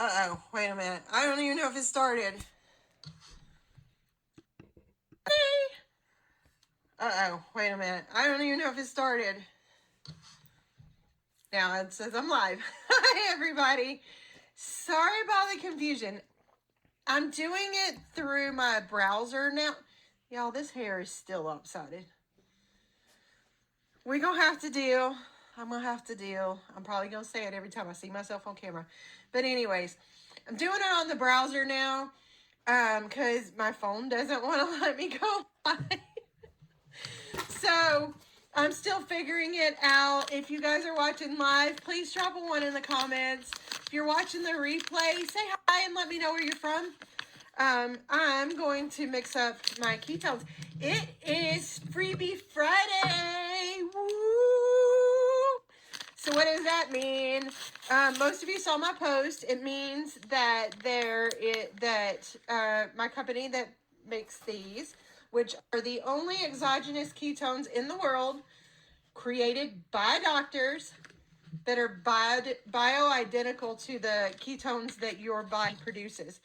Uh-oh, wait a minute. I don't even know if it started. Uh-oh, wait a minute. I don't even know if it started. Now it says I'm live. Hi, everybody. Sorry about the confusion. I'm doing it through my browser now. Y'all, this hair is still lopsided. We're going to have to deal. I'm going to have to deal. I'm probably going to say it every time I see myself on camera. But anyways, I'm doing it on the browser now because my phone doesn't want to let me go live. So I'm still figuring it out. If you guys are watching live, please drop a 1 in the comments. If you're watching the replay, say hi and let me know where you're from. I'm going to mix up my ketones. It is Freebie Friday. Woo! So what does that mean? Most of you saw my post. It means that my company that makes these, which are the only exogenous ketones in the world, created by doctors that are bioidentical to the ketones that your body produces.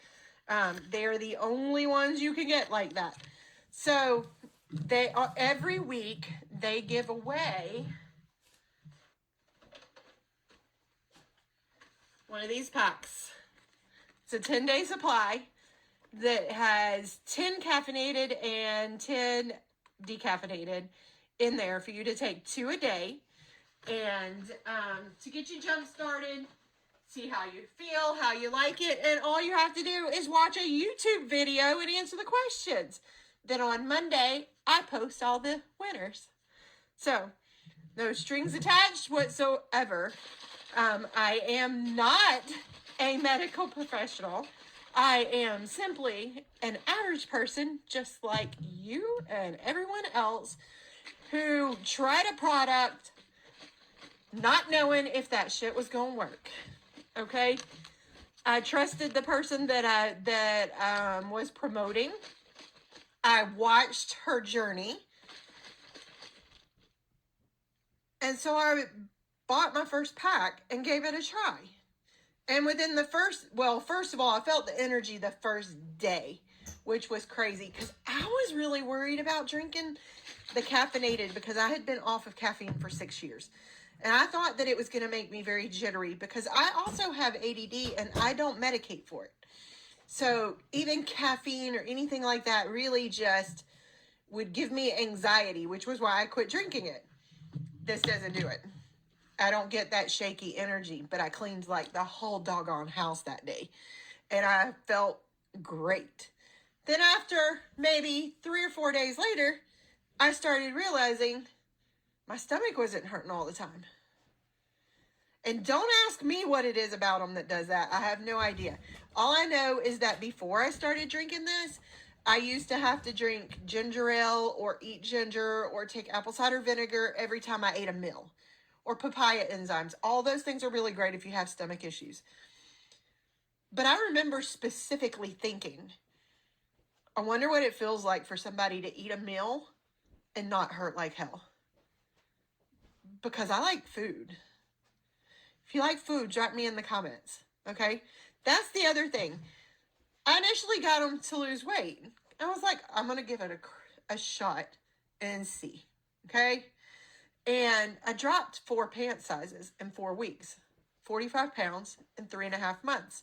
They're the only ones you can get like that. So they are, every week they give away one of these packs. It's a 10-day supply that has 10 caffeinated and 10 decaffeinated in there for you to take 2 a day. And to get you jump started, see how you feel, how you like it, and all you have to do is watch a YouTube video and answer the questions. Then on Monday, I post all the winners. So, no strings attached whatsoever. I am not a medical professional. I am simply an average person, just like you and everyone else, who tried a product not knowing if that shit was going to work. Okay? I trusted the person that was promoting. I watched her journey. And so I bought my first pack and gave it a try. And within the first of all, I felt the energy the first day, which was crazy because I was really worried about drinking the caffeinated because I had been off of caffeine for 6 years. And I thought that it was going to make me very jittery because I also have ADD and I don't medicate for it. So even caffeine or anything like that really just would give me anxiety, which was why I quit drinking it. This doesn't do it. I don't get that shaky energy, but I cleaned like the whole doggone house that day. And I felt great. Then after maybe 3 or 4 days later, I started realizing my stomach wasn't hurting all the time. And don't ask me what it is about them that does that. I have no idea. All I know is that before I started drinking this, I used to have to drink ginger ale or eat ginger or take apple cider vinegar every time I ate a meal. Or papaya enzymes. All those things are really great if you have stomach issues. But I remember specifically thinking, I wonder what it feels like for somebody to eat a meal and not hurt like hell. Because I like food. If you like food, drop me in the comments. Okay? That's the other thing. I initially got them to lose weight. I was like, I'm going to give it a shot and see. Okay? And I dropped 4 pant sizes in 4 weeks, 45 pounds in 3.5 months.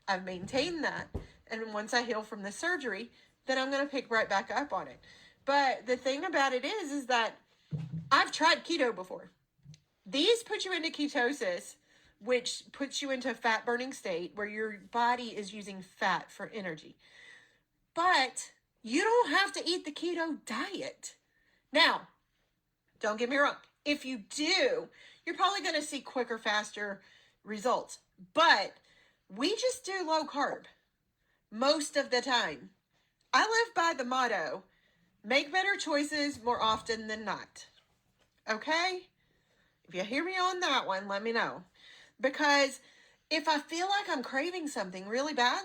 I've maintained that. And once I heal from the surgery, then I'm going to pick right back up on it. But the thing about it is that I've tried keto before. These put you into ketosis, which puts you into a fat burning state where your body is using fat for energy. But you don't have to eat the keto diet. Now, don't get me wrong. If you do, you're probably going to see quicker, faster results. But we just do low carb most of the time. I live by the motto, make better choices more often than not. Okay? If you hear me on that one, let me know. Because if I feel like I'm craving something really bad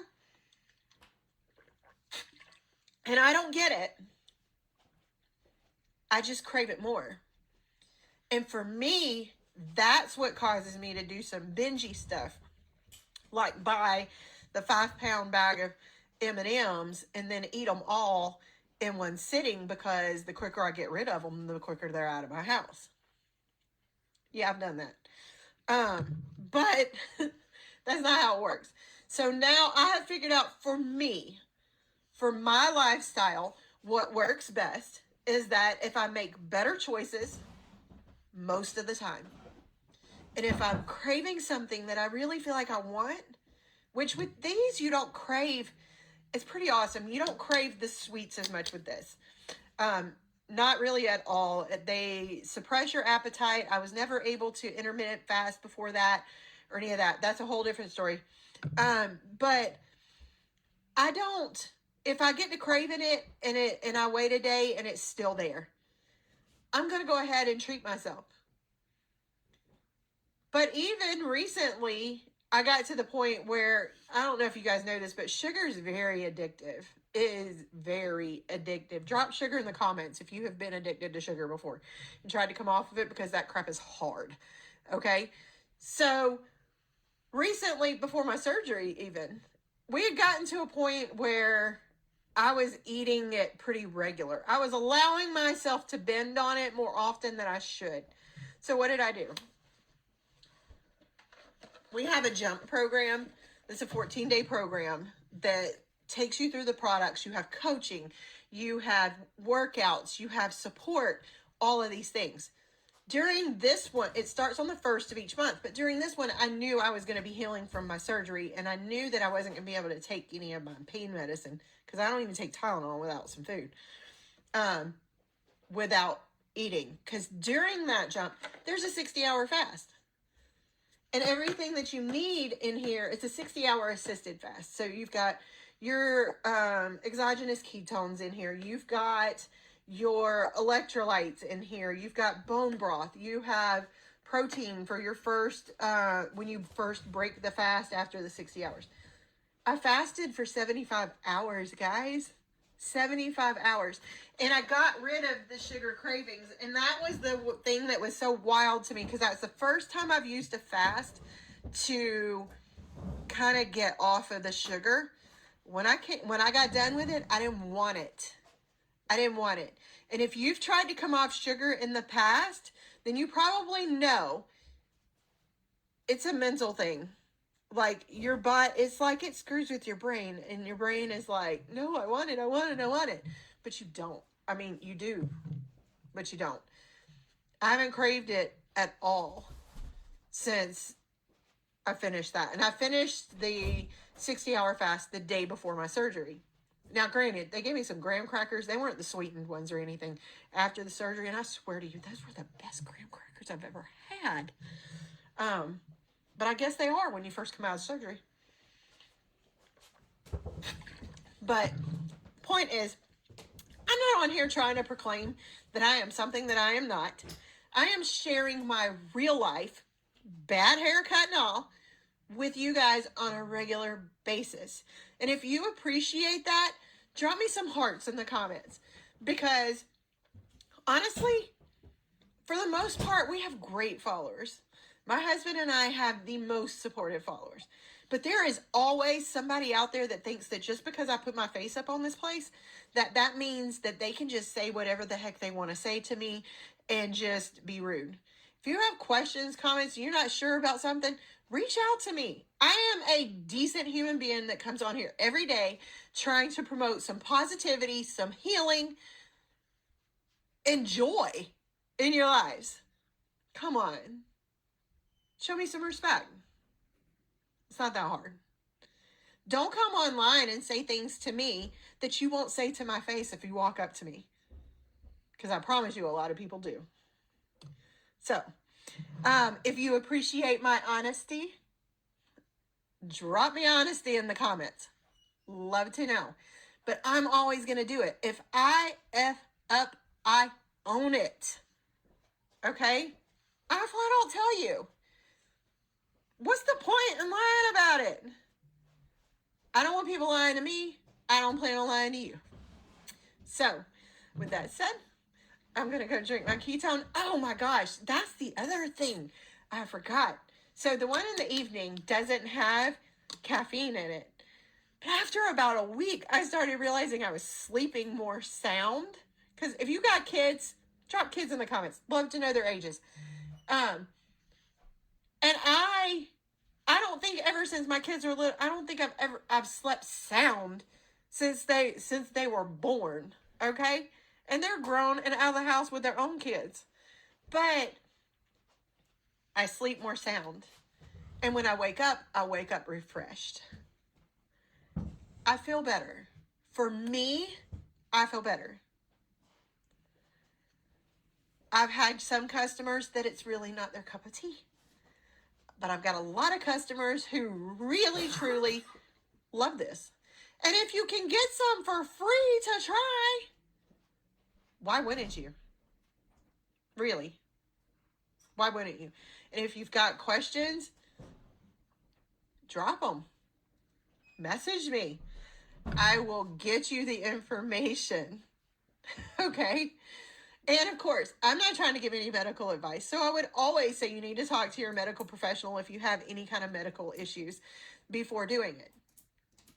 and I don't get it, I just crave it more. And for me, that's what causes me to do some bingey stuff. like buy the 5-pound bag of M&Ms and then eat them all in one sitting, because the quicker I get rid of them, the quicker they're out of my house. Yeah, I've done that. But that's not how it works. So now I have figured out, for me, for my lifestyle, what works best is that if I make better choices most of the time, and if I'm craving something that I really feel like I want, which with these you don't crave, it's pretty awesome. You don't crave the sweets as much with this. Not really at all. They suppress your appetite. I was never able to intermittent fast before that or any of that. That's a whole different story. But I don't, if I get to craving it and I wait a day and it's still there, I'm going to go ahead and treat myself. But even recently, I got to the point where, I don't know if you guys know this, but sugar is very addictive. It is very addictive. Drop sugar in the comments if you have been addicted to sugar before and tried to come off of it, because that crap is hard. Okay? So recently, before my surgery even, we had gotten to a point where I was eating it pretty regular. I was allowing myself to bend on it more often than I should. So what did I do? We have a jump program. It's a 14-day program that takes you through the products. You have coaching, you have workouts, you have support, all of these things. During this one, it starts on the 1st of each month, but during this one, I knew I was going to be healing from my surgery, and I knew that I wasn't going to be able to take any of my pain medicine, because I don't even take Tylenol without some food, without eating, because during that jump, there's a 60-hour fast. And everything that you need in here, it's a 60-hour assisted fast. So you've got your exogenous ketones in here. You've got your electrolytes in here. You've got bone broth. You have protein for your first, when you first break the fast after the 60 hours. I fasted for 75 hours, guys. 75 hours. And I got rid of the sugar cravings. And that was the thing that was so wild to me, because that's the first time I've used a fast to kind of get off of the sugar. When I got done with it, I didn't want it. I didn't want it. And if you've tried to come off sugar in the past, then you probably know it's a mental thing. Like, your body, it's like it screws with your brain, and your brain is like, no, I want it, I want it, I want it. But you don't. I mean, you do, but you don't. I haven't craved it at all since I finished that. And I finished the 60-hour fast the day before my surgery. Now, granted, they gave me some graham crackers. They weren't the sweetened ones or anything after the surgery. And I swear to you, those were the best graham crackers I've ever had. But I guess they are when you first come out of surgery. But point is, I'm not on here trying to proclaim that I am something that I am not. I am sharing my real life, bad haircut and all, with you guys on a regular basis. And if you appreciate that, drop me some hearts in the comments. Because honestly, for the most part, we have great followers. My husband and I have the most supportive followers. But there is always somebody out there that thinks that just because I put my face up on this place, that means that they can just say whatever the heck they want to say to me and just be rude. If you have questions, comments, and you're not sure about something, reach out to me. I am a decent human being that comes on here every day trying to promote some positivity, some healing, and joy in your lives. Come on. Show me some respect. It's not that hard. Don't come online and say things to me that you won't say to my face if you walk up to me. Because I promise you, a lot of people do. So, if you appreciate my honesty, drop me honesty in the comments. Love to know. But I'm always going to do it. If I F up, I own it. Okay? I flat out tell you. What's the point in lying about it? I don't want people lying to me. I don't plan on lying to you. So, with that said, I'm going to go drink my ketone. Oh my gosh, that's the other thing I forgot. So the one in the evening doesn't have caffeine in it. But after about a week, I started realizing I was sleeping more sound. Because if you got kids, drop kids in the comments. Love to know their ages. And I don't think ever since my kids were little, I don't think I've slept sound since they were born. Okay? And they're grown and out of the house with their own kids. But I sleep more sound. And when I wake up refreshed. I feel better. For me, I feel better. I've had some customers that it's really not their cup of tea. But I've got a lot of customers who really, truly love this. And if you can get some for free to try, why wouldn't you? Really? Why wouldn't you? And if you've got questions, drop them. Message me. I will get you the information. Okay? And of course, I'm not trying to give any medical advice. So I would always say you need to talk to your medical professional if you have any kind of medical issues before doing it.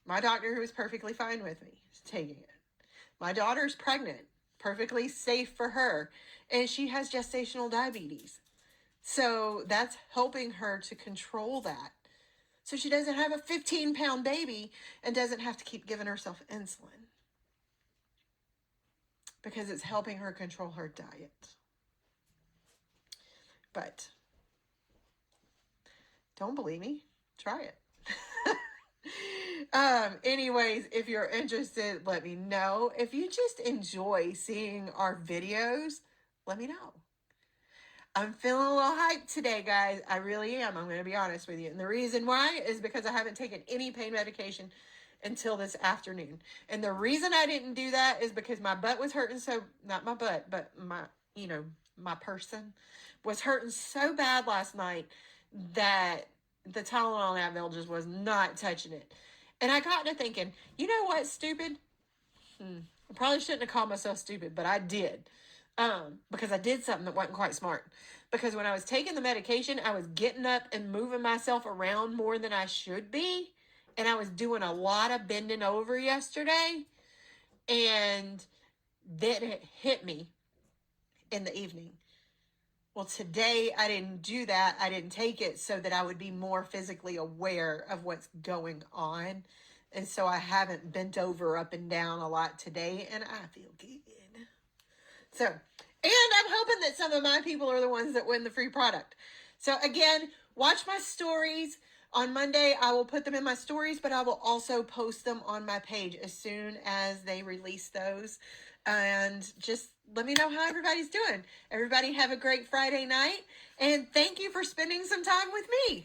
My doctor, who is perfectly fine with me, is taking it. My daughter's pregnant, perfectly safe for her. And she has gestational diabetes. So that's helping her to control that. So she doesn't have a 15-pound baby and doesn't have to keep giving herself insulin. Because it's helping her control her diet. But don't believe me? Try it. Anyways, if you're interested, let me know. If you just enjoy seeing our videos, let me know. I'm feeling a little hyped today, guys. I really am. I'm going to be honest with you. And the reason why is because I haven't taken any pain medication until this afternoon. And the reason I didn't do that is because my butt was hurting so, not my butt, but my person was hurting so bad last night that the Tylenol and Advil just was not touching it. And I got to thinking, you know what, stupid? I probably shouldn't have called myself stupid, but I did. Because I did something that wasn't quite smart. Because when I was taking the medication, I was getting up and moving myself around more than I should be. And I was doing a lot of bending over yesterday. And then it hit me in the evening. Well, today I didn't do that. I didn't take it so that I would be more physically aware of what's going on. And so I haven't bent over up and down a lot today. And I feel good. So, and I'm hoping that some of my people are the ones that win the free product. So again, watch my stories. On Monday, I will put them in my stories, but I will also post them on my page as soon as they release those. And just let me know how everybody's doing. Everybody have a great Friday night. And thank you for spending some time with me.